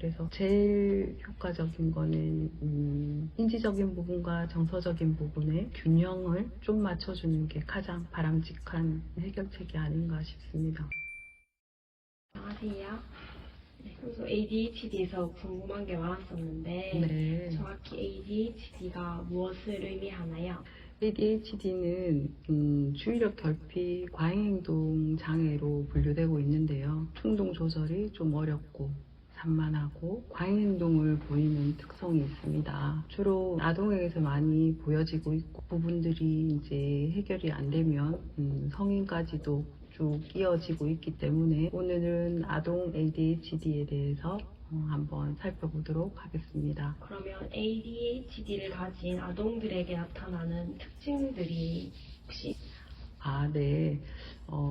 그래서 제일 효과적인 거는 인지적인 부분과 정서적인 부분의 균형을 좀 맞춰주는 게 가장 바람직한 해결책이 아닌가 싶습니다. 안녕하세요. 네, 평소 ADHD에서 궁금한 게 많았었는데 네. 정확히 ADHD가 무엇을 의미하나요? ADHD는 주의력 결핍 과잉행동 장애로 분류되고 있는데요. 충동 조절이 좀 어렵고 산만하고 과잉행동을 보이는 특성이 있습니다. 주로 아동에게서 많이 보여지고 있고 부분들이 이제 해결이 안 되면 성인까지도 쭉 이어지고 있기 때문에 오늘은 아동 ADHD에 대해서 한번 살펴보도록 하겠습니다. 그러면 ADHD를 가진 아동들에게 나타나는 특징들이 혹시 네.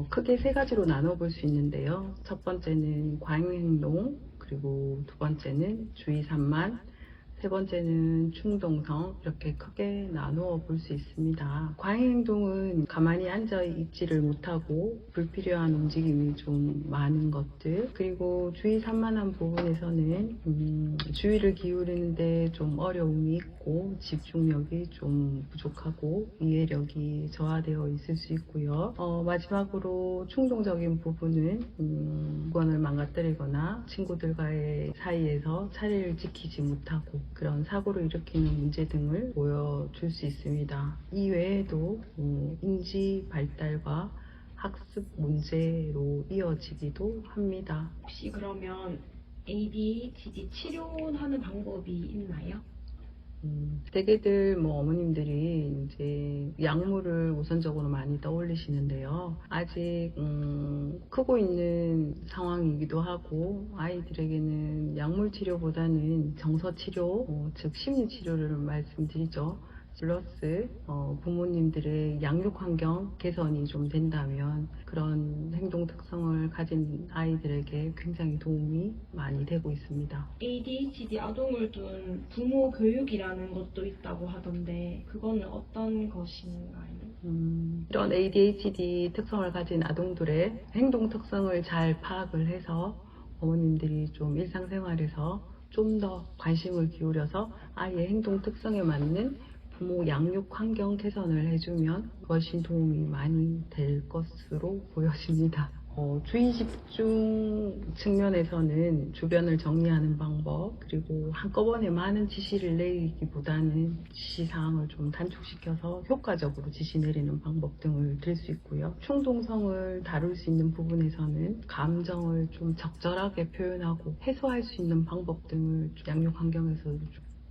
크게 세 가지로 나눠볼 수 있는데요. 첫 번째는 과잉행동, 그리고 두 번째는 주의산만, 세 번째는 충동성, 이렇게 크게 나누어 볼 수 있습니다. 과잉행동은 가만히 앉아 있지를 못하고 불필요한 움직임이 좀 많은 것들, 그리고 주의산만한 부분에서는 주의를 기울이는데 좀 어려움이 있고 집중력이 좀 부족하고 이해력이 저하되어 있을 수 있고요. 마지막으로 충동적인 부분은 물건을 망가뜨리거나 친구들과의 사이에서 차례를 지키지 못하고 그런 사고를 일으키는 문제 등을 보여줄 수 있습니다. 이 외에도 인지 발달과 학습 문제로 이어지기도 합니다. 혹시 그러면 ADHD 치료하는 방법이 있나요? 대개들 어머님들이 이제 약물을 우선적으로 많이 떠올리시는데요. 아직 크고 있는 상황이기도 하고 아이들에게는 약물 치료보다는 정서 치료, 즉 심리 치료를 말씀드리죠. 플러스 부모님들의 양육 환경 개선이 좀 된다면 그런 행동 특성을 가진 아이들에게 굉장히 도움이 많이 되고 있습니다. ADHD 아동을 둔 부모 교육이라는 것도 있다고 하던데 그거는 어떤 것인가요? 이런 ADHD 특성을 가진 아동들의 행동 특성을 잘 파악을 해서 어머님들이 좀 일상생활에서 좀 더 관심을 기울여서 아이의 행동 특성에 맞는 부모 양육 환경 개선을 해주면 훨씬 도움이 많이 될 것으로 보여집니다. 주의 집중 측면에서는 주변을 정리하는 방법, 그리고 한꺼번에 많은 지시를 내리기보다는 지시사항을 좀 단축시켜서 효과적으로 지시 내리는 방법 등을 들 수 있고요. 충동성을 다룰 수 있는 부분에서는 감정을 좀 적절하게 표현하고 해소할 수 있는 방법 등을 양육 환경에서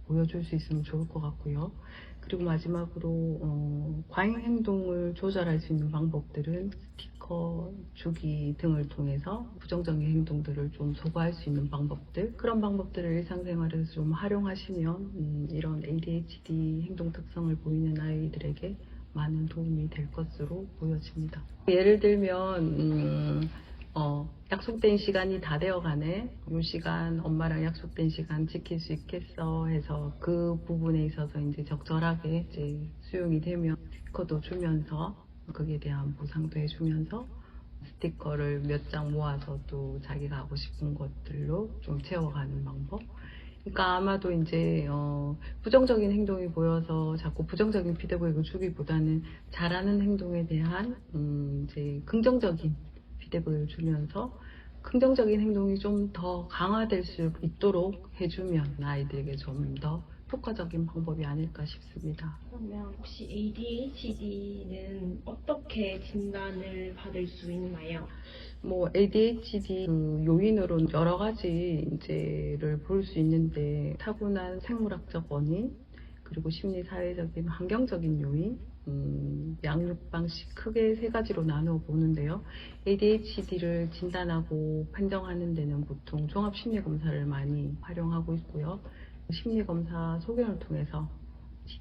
보여줄 수 있으면 좋을 것 같고요. 그리고 마지막으로 과잉 행동을 조절할 수 있는 방법들은 스티커 주기 등을 통해서 부정적인 행동들을 좀 소거할 수 있는 방법들, 그런 방법들을 일상생활에서 좀 활용하시면 이런 ADHD 행동 특성을 보이는 아이들에게 많은 도움이 될 것으로 보여집니다. 예를 들면 약속된 시간이 다 되어가네. 이 시간 엄마랑 약속된 시간 지킬 수 있겠어 해서 그 부분에 있어서 이제 적절하게 이제 수용이 되면 스티커도 주면서 거기에 대한 보상도 해주면서 스티커를 몇 장 모아서 또 자기가 하고 싶은 것들로 좀 채워가는 방법. 그러니까 아마도 이제 부정적인 행동이 보여서 자꾸 부정적인 피드백을 주기보다는 잘하는 행동에 대한 이제 긍정적인 피드백을 주면서 긍정적인 행동이 좀 더 강화될 수 있도록 해주면 아이들에게 좀 더 효과적인 방법이 아닐까 싶습니다. 그러면 혹시 ADHD는 어떻게 진단을 받을 수 있나요? ADHD 그 요인으로 여러 가지 이제를 볼 수 있는데 타고난 생물학적 원인, 그리고 심리 사회적인 환경적인 요인, 양육 방식 크게 세 가지로 나누어 보는데요. ADHD를 진단하고 판정하는 데는 보통 종합 심리 검사를 많이 활용하고 있고요. 심리 검사 소견을 통해서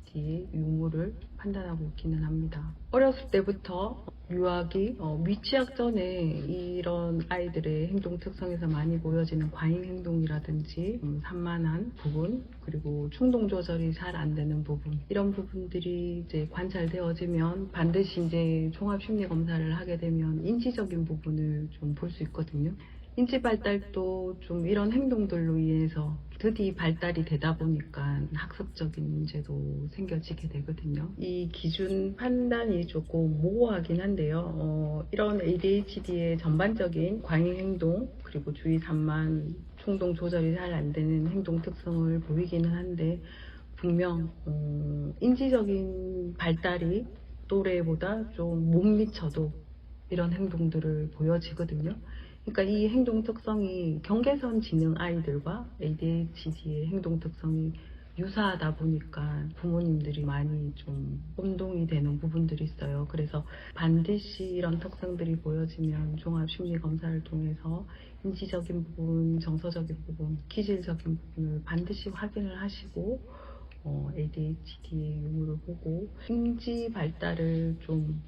ADHD 유무를 판단하고 있기는 합니다. 어렸을 때부터 유아기, 미취학 전에 이런 아이들의 행동 특성에서 많이 보여지는 과잉 행동이라든지 산만한 부분, 그리고 충동 조절이 잘 안 되는 부분, 이런 부분들이 이제 관찰되어지면 반드시 이제 종합 심리 검사를 하게 되면 인지적인 부분을 좀 볼 수 있거든요. 인지 발달도 좀 이런 행동들로 인해서 드디 발달이 되다 보니까 학습적인 문제도 생겨지게 되거든요. 이 기준 판단이 조금 모호하긴 한데요. 이런 ADHD의 전반적인 과잉 행동 그리고 주의 산만, 충동 조절이 잘 안 되는 행동 특성을 보이기는 한데 분명 인지적인 발달이 또래보다 좀 못 미쳐도 이런 행동들을 보여지거든요. 그러니까 이 행동 특성이 경계선 지능 아이들과 ADHD의 행동 특성이 유사하다 보니까 부모님들이 많이 좀 혼동이 되는 부분들이 있어요. 그래서 반드시 이런 특성들이 보여지면 종합심리검사를 통해서 인지적인 부분, 정서적인 부분, 기질적인 부분을 반드시 확인을 하시고 ADHD의 유무를 보고 인지 발달을 좀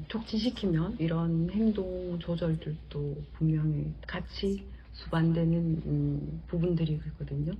촉진시키면 이런 행동 조절들도 분명히 같이 수반되는 부분들이 있거든요.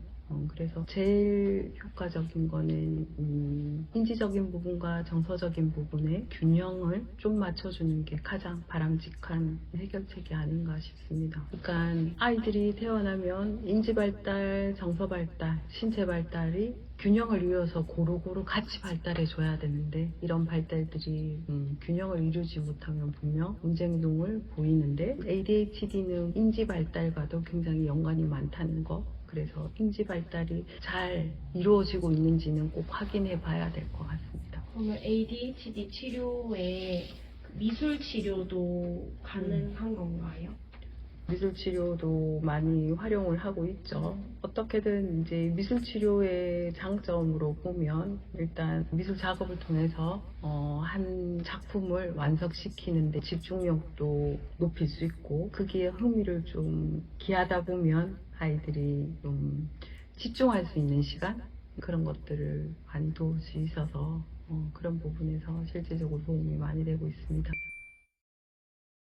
그래서 제일 효과적인 거는 인지적인 부분과 정서적인 부분의 균형을 좀 맞춰주는 게 가장 바람직한 해결책이 아닌가 싶습니다. 그러니까 아이들이 태어나면 인지 발달, 정서 발달, 신체 발달이 균형을 이루어서 고루고루 같이 발달해 줘야 되는데 이런 발달들이 균형을 이루지 못하면 분명 문제 행동을 보이는데 ADHD는 인지 발달과도 굉장히 연관이 많다는 거. 그래서 인지 발달이 잘 이루어지고 있는지는 꼭 확인해 봐야 될 것 같습니다. 그러면 ADHD 치료에 미술 치료도 가능한 건가요? 미술 치료도 많이 활용을 하고 있죠. 어떻게든 이제 미술 치료의 장점으로 보면 일단 미술 작업을 통해서 한 작품을 완성시키는데 집중력도 높일 수 있고 거기에 흥미를 좀 기하다 보면 아이들이 좀 집중할 수 있는 시간 그런 것들을 많이 도울 수 있어서 그런 부분에서 실질적으로 도움이 많이 되고 있습니다.